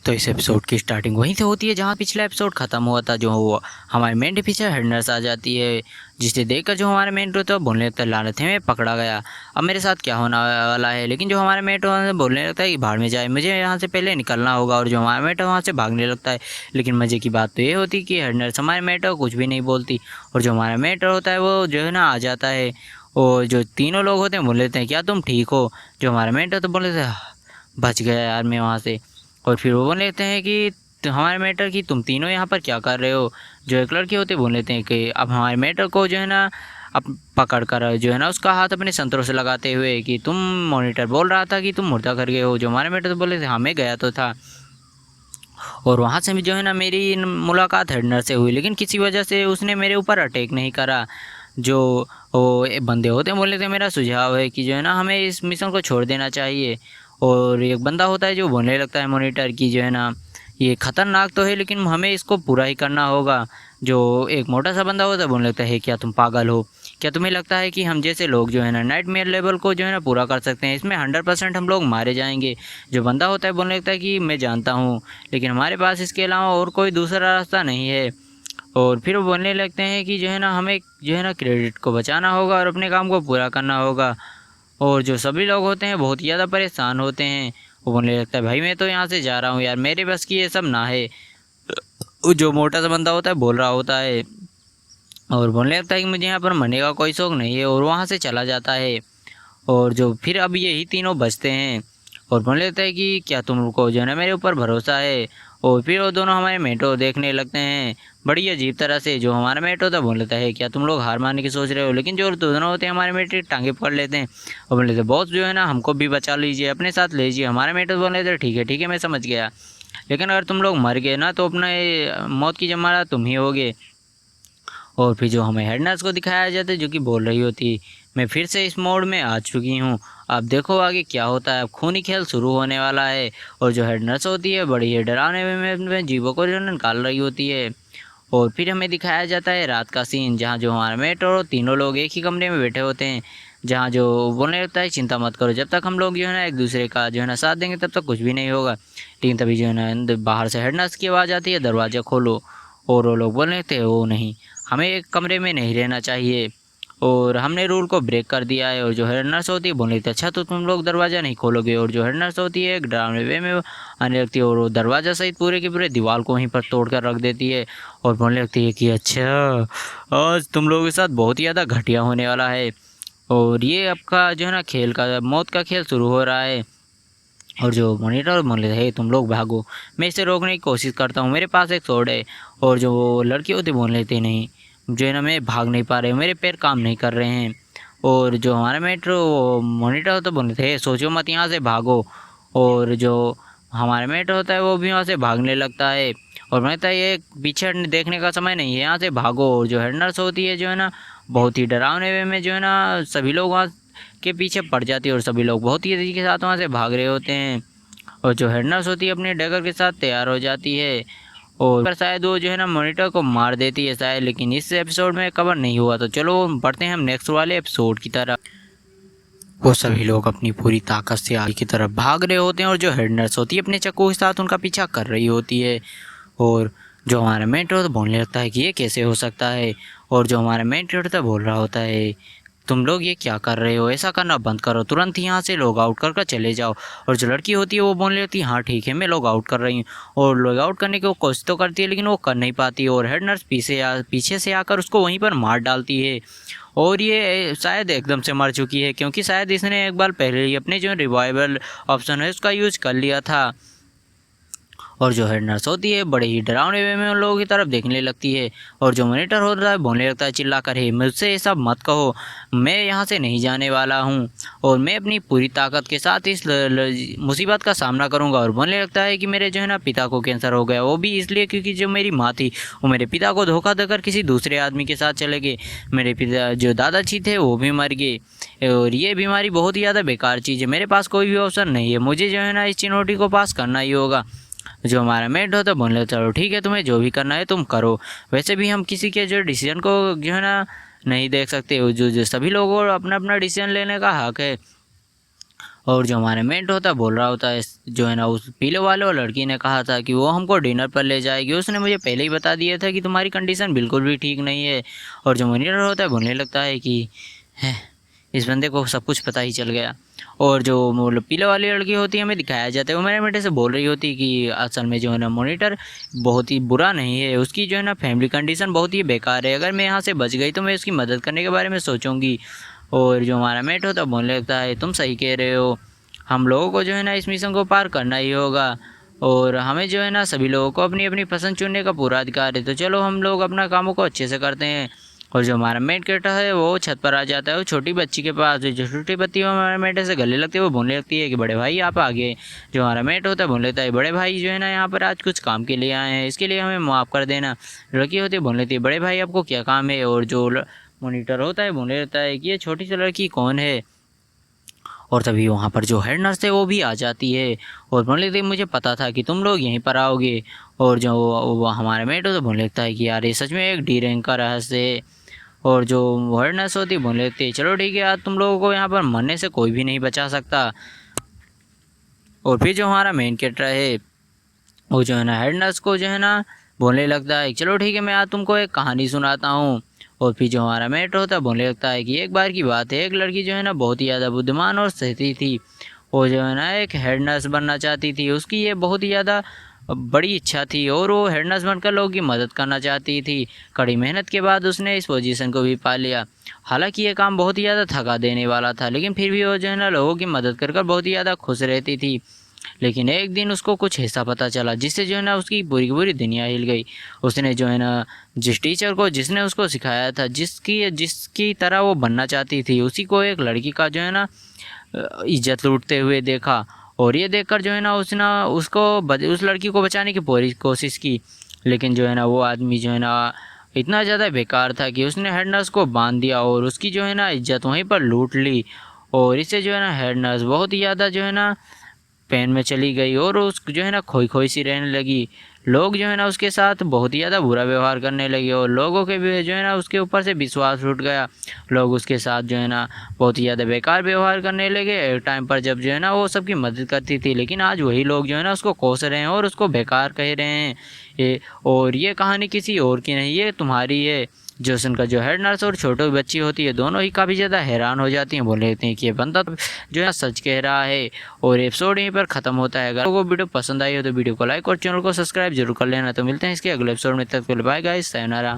तो इस एपिसोड की स्टार्टिंग वहीं से होती है जहां पिछला एपिसोड ख़त्म हुआ था। जो हमारे मेन टीचर हेड नर्स आ जाती है, जिसे देखकर जो हमारे मेन होता है बोलने लगता है, लानत है मैं पकड़ा गया, अब मेरे साथ क्या होने वाला है। लेकिन जो हमारे मेट बोलने लगता है कि भाड़ में जाए, मुझे यहाँ से पहले निकलना होगा। और जो हमारा मेट वहाँ से भागने लगता है। लेकिन मज़े की बात तो ये होती कि हेड नर्स हमारे मेट कुछ भी नहीं बोलती। और जो हमारा मेट होता है वो जो है ना आ जाता है। और जो तीनों लोग होते हैं बोल लेते हैं क्या तुम ठीक हो। जो हमारा मेट है तो बोल लेते हैं बच गया यार मैं वहाँ से। और फिर वो बोल लेते हैं कि हमारे मैटर की तुम तीनों यहाँ पर क्या कर रहे हो। जो एक लड़के होते बोल लेते हैं कि अब हमारे मैटर को जो है ना अब पकड़ कर जो है ना उसका हाथ अपने संतरों से लगाते हुए कि तुम मॉनिटर बोल रहा था कि तुम मुर्दा कर गए हो। जो हमारे मैटर तो बोले थे हाँ मैं गया तो था। और वहाँ से भी जो है ना मेरी मुलाकात हेडनर से हुई, लेकिन किसी वजह से उसने मेरे ऊपर अटैक नहीं करा। जो वो बंदे होते हैं बोले थे मेरा सुझाव है कि जो है ना हमें इस मिशन को छोड़ देना चाहिए। और एक बंदा होता है जो बोलने लगता है मॉनिटर की जो है ना ये ख़तरनाक तो है लेकिन हमें इसको पूरा ही करना होगा। जो एक मोटा सा बंदा होता है बोलने लगता है क्या तुम पागल हो, क्या तुम्हें लगता है कि हम जैसे लोग जो है ना नाइटमेयर लेवल को जो है ना पूरा कर सकते हैं, इसमें 100% हम लोग मारे जाएंगे। जो बंदा होता है बोलने लगता है कि मैं जानता हूँ लेकिन हमारे पास इसके अलावा और कोई दूसरा रास्ता नहीं है। और फिर वो बोलने लगते हैं कि जो है ना हमें जो है ना क्रेडिट को बचाना होगा और अपने काम को पूरा करना होगा। और जो सभी लोग होते हैं बहुत ज़्यादा परेशान होते हैं। वो बोलने लगता है भाई मैं तो यहाँ से जा रहा हूँ यार, मेरे बस की ये सब ना है। जो मोटा सा बंदा होता है बोल रहा होता है और बोलने लगता है कि मुझे यहाँ पर मरने का कोई शौक नहीं है, और वहाँ से चला जाता है। और जो फिर अब यही तीनों बचते हैं और बोलने लगता है कि क्या तुमको जो है ना मेरे ऊपर भरोसा है। और फिर वो दोनों हमारे मेटो देखने लगते हैं बड़ी अजीब तरह से। जो हमारा मेट होता है बोल लेता है क्या तुम लोग हार मारने की सोच रहे हो। लेकिन जो दोनों होते हैं हमारे मेट टांगे पकड़ लेते हैं और बोल लेते हैं बॉस जो है ना हमको भी बचा लीजिए, अपने साथ लीजिए। हमारे मेट बोल लेते हैं ठीक है मैं समझ गया, लेकिन अगर तुम लोग मर गए ना तो अपना मौत की जमानत तुम ही होगे। और फिर जो हमें हेड नर्स को दिखाया जाता है जो कि बोल रही होती मैं फिर से इस मोड में आ चुकी हूँ, अब देखो आगे क्या होता है, अब खूनी खेल शुरू होने वाला है। और जो हेड नर्स होती है बड़ी ही डरावने में जीवों को जो निकाल रही होती है। और फिर हमें दिखाया जाता है रात का सीन जहाँ जो हमारा मेट और तीनों लोग एक ही कमरे में बैठे होते हैं। जहाँ जो बोलने लगता है चिंता मत करो, जब तक हम लोग जो है ना एक दूसरे का जो है ना साथ देंगे तब तक कुछ भी नहीं होगा। लेकिन तभी जो है ना बाहर से हेड नर्स की आवाज़ आती है दरवाज़ा खोलो। और वो लोग बोलने लगते हैं वो नहीं, हमें एक कमरे में नहीं रहना चाहिए और हमने रूल को ब्रेक कर दिया है। और जो हेड नर्स होती है बोलने लगती है अच्छा तो तुम लोग दरवाज़ा नहीं खोलोगे। और जो हेड नर्स होती है एक डरावने वे में आने लगती है और वो दरवाज़ा सहित पूरे के पूरे दीवार को वहीं पर तोड़ कर रख देती है। और बोलने लगती है कि अच्छा आज तुम लोगों के साथ बहुत ही ज़्यादा घटिया होने वाला है और ये आपका जो है ना खेल का मौत का खेल शुरू हो रहा है। और जो मॉनिटर बोल रहे थे तुम लोग भागो, मैं इसे रोकने की कोशिश करता हूँ, मेरे पास एक स्वॉर्ड है। और जो लड़की होती बोल लेते नहीं जो है ना मैं भाग नहीं पा रहे, मेरे पैर काम नहीं कर रहे हैं। और जो हमारे मेट्रो मॉनिटर होता बोल रहे थे सोचो मत यहाँ से भागो। और जो हमारे मेट होता है वो भी वहाँ से भागने लगता है और बोलता है ये पीछे देखने का समय नहीं है यहाँ से भागो। और जो हेड नर्स होती है जो है ना बहुत ही डरावने वे में जो है ना सभी लोग वहाँ के पीछे पड़ जाती है और सभी लोग बहुत ही तेजी के साथ वहाँ से भाग रहे होते हैं। और जो हेड नर्स होती है अपने डगर के साथ तैयार हो जाती है और पर शायद वो जो है ना मॉनिटर को मार देती है शायद, लेकिन इस एपिसोड में कवर नहीं हुआ। तो चलो बढ़ते हैं हम नेक्स्ट वाले एपिसोड की तरफ। वो सभी लोग अपनी पूरी ताकत से आगे की तरफ भाग रहे होते हैं और जो हेड नर्स होती है अपने चाकू के साथ उनका पीछा कर रही होती है। और जो हमारा मेंटर तो बोलने लगता है कि ये कैसे हो सकता है। और जो हमारा मेंटर तो बोल रहा होता है तुम लोग ये क्या कर रहे हो, ऐसा करना बंद करो, तुरंत यहाँ से लॉग आउट कर चले जाओ। और जो लड़की होती है वो बोलने लगती है हाँ ठीक है मैं लॉग आउट कर रही हूँ। और लॉग आउट करने की वो कोशिश तो करती है लेकिन वो कर नहीं पाती और हेड नर्स पीछे से आकर उसको वहीं पर मार डालती है। और ये शायद एकदम से मर चुकी है क्योंकि शायद इसने एक बार पहले ही अपने जो रिवाइवल ऑप्शन है उसका यूज कर लिया था। और जो हेड नर्स होती है बड़े ही डरावने वे में उन लोगों की तरफ देखने लगती है। और जो मॉनिटर होता है बोलने लगता है चिल्ला कर हे मुझसे ये सब मत कहो, मैं यहाँ से नहीं जाने वाला हूँ और मैं अपनी पूरी ताकत के साथ इस मुसीबत का सामना करूँगा। और बोलने लगता है कि मेरे जो है ना पिता को कैंसर हो गया, वो भी इसलिए क्योंकि जो मेरी माँ थी वो मेरे पिता को धोखा देकर किसी दूसरे आदमी के साथ चले गए। मेरे पिता जो दादाजी थे वो भी मर गए और ये बीमारी बहुत ही ज़्यादा बेकार चीज़ है, मेरे पास कोई भी ऑप्शन नहीं है, मुझे जो है ना इस चुनौती को पास करना ही होगा। जो हमारा मेट होता है बोलने चलो ठीक है तुम्हें जो भी करना है तुम करो, वैसे भी हम किसी के जो डिसीजन को जो है ना नहीं देख सकते, जो सभी लोगों को अपना अपना डिसीजन लेने का हक है। और जो हमारा मेंट होता है बोल रहा होता है जो है ना उस पीले वाले और लड़की ने कहा था कि वो हमको डिनर पर ले जाएगी, उसने मुझे पहले ही बता दिया था कि तुम्हारी कंडीशन बिल्कुल भी ठीक नहीं है। और जो मॉनिटर होता है बोलने लगता है कि है इस बंदे को सब कुछ पता ही चल गया। और जो मतलब पीले वाली लड़की होती है हमें दिखाया जाता है वो मेरे बेटे से बोल रही होती कि असल में जो है ना मॉनिटर बहुत ही बुरा नहीं है, उसकी जो है ना फैमिली कंडीशन बहुत ही बेकार है, अगर मैं यहाँ से बच गई तो मैं उसकी मदद करने के बारे में सोचूंगी। और जो हमारा मेट होता है बोलने लगता है तुम सही कह रहे हो, हम लोगों को जो है ना इस मिशन को पार करना ही होगा और हमें जो है ना सभी लोगों को अपनी अपनी पसंद चुनने का पूरा अधिकार है, तो चलो हम लोग अपना कामों को अच्छे से करते हैं। और जो हमारा मेट कैरेक्टर है वो छत पर आ जाता है वो छोटी बच्ची के पास, जो छोटी बच्ची वो हमारे मेट से गले लगती है, वो बोलने लगती है कि बड़े भाई आप आगे। जो हमारा मेट होता है बोल लेता है बड़े भाई जो है ना यहाँ पर आज कुछ काम के लिए आए हैं, इसके लिए हमें माफ़ कर देना। लड़की होती है बोल लेती है बड़े भाई आपको क्या काम है। और जो मॉनिटर होता है बोलने लगता है कि ये छोटी सी लड़की कौन है। और तभी वहाँ पर जो हेड नर्स है वो भी आ जाती है और बोलने लगती है मुझे पता था कि तुम लोग यहीं पर आओगे। और जो वो हमारा मेट होता है बोलने लगता है कि यार ये सच में एक डी रैंक का रहस्य है। और जो हेड नर्स होती है बोलने लगती है चलो ठीक है आज तुम लोगों को यहाँ पर मरने से कोई भी नहीं बचा सकता। और फिर जो हमारा मेन कैरेक्टर है वो जो है ना हेड नर्स को जो है ना बोलने लगता है चलो ठीक है मैं आज तुमको एक कहानी सुनाता हूँ। और फिर जो हमारा मेट होता है बोलने लगता है कि एक बार की बात है, एक लड़की जो है ना बहुत ही ज़्यादा बुद्धिमान और सहती थी, वो जो है ना एक हेड नर्स बनना चाहती थी, उसकी ये बहुत ही ज़्यादा बड़ी इच्छा थी और वो हेड नर्स बनकर लोगों की मदद करना चाहती थी। कड़ी मेहनत के बाद उसने इस पोजीशन को भी पा लिया। हालांकि ये काम बहुत ही ज़्यादा थका देने वाला था, लेकिन फिर भी वो जो है ना लोगों की मदद कर बहुत ही ज़्यादा खुश रहती थी। लेकिन एक दिन उसको कुछ ऐसा पता चला जिससे जो है ना उसकी पूरी की पूरी दुनिया हिल गई। उसने जो है ना जिस टीचर को जिसने उसको सिखाया था, जिसकी जिसकी तरह वो बनना चाहती थी, उसी को एक लड़की का जो है ना इज्जत लूटते हुए देखा। और ये देखकर जो है ना उसने उस लड़की को बचाने की पूरी कोशिश की, लेकिन जो है ना वो आदमी जो है ना इतना ज़्यादा बेकार था कि उसने हेड नर्स को बांध दिया और उसकी जो है ना इज्जत वहीं पर लूट ली। और इससे जो है ना हेड नर्स बहुत ही ज़्यादा जो है ना पेन में चली गई और उस जो है ना खोई खोई सी रहने लगी। लोग जो है ना उसके साथ बहुत ही ज़्यादा बुरा व्यवहार करने लगे और लोगों के भी जो है ना उसके ऊपर से विश्वास उठ गया। लोग उसके साथ जो है ना बहुत ही ज़्यादा बेकार व्यवहार करने लगे एक टाइम पर, जब जो है ना वो सबकी मदद करती थी, लेकिन आज वही लोग जो है ना उसको कोस रहे हैं और उसको बेकार कह रहे हैं। और ये कहानी किसी और की नहीं, ये तुम्हारी है। जोसन का जो हेड नर्स और छोटी बच्ची होती है दोनों ही काफ़ी ज़्यादा हैरान हो जाती हैं, बोल लेते हैं कि ये बंदा जो है सच कह रहा है। और एपिसोड यहीं पर ख़त्म होता है। अगर आपको वीडियो पसंद आई हो तो वीडियो को लाइक और चैनल को सब्सक्राइब जरूर कर लेना। तो मिलते हैं इसके अगले एपिसोड में, तक के लिए बाय गाइस, सायोनारा।